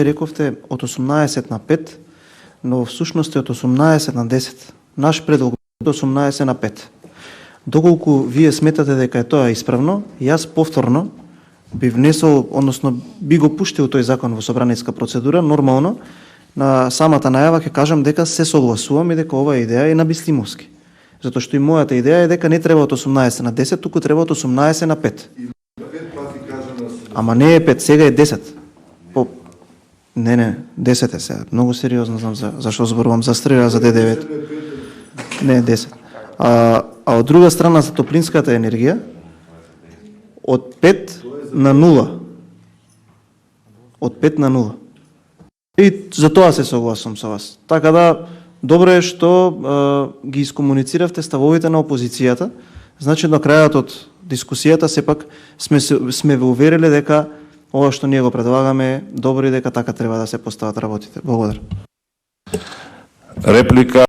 рековте од 18 на 5, но всушност е од 18 на 10. Наш предлог е од 18 на 5. Доколку вие сметате дека е тоа исправно, јас повторно би внесол, односно би го пуштил тој закон во собраниска процедура, нормално, на самата најава ќе кажам дека се согласувам и дека оваа идеја е на Бислимовски. Затоа што и мојата идеја е дека не треба од 18 на 10, туку треба од 18 на 5. Ама не е 5, сега е 10. Не, 10 е сега. Многу сериозно знам зашто зборувам за стрела за Д9. Не, 10. А од друга страна за топлинската енергија, од 5 на 0. Од 5 на 0. И за тоа се согласам со вас. Така да, добро е што ги искомунициравте ставовите на опозицијата. Значи, на крајот од дискусијата сепак сме ве увериле дека ова што ние го предлагаме е добро и дека така треба да се постават работите. Благодарам. Реплика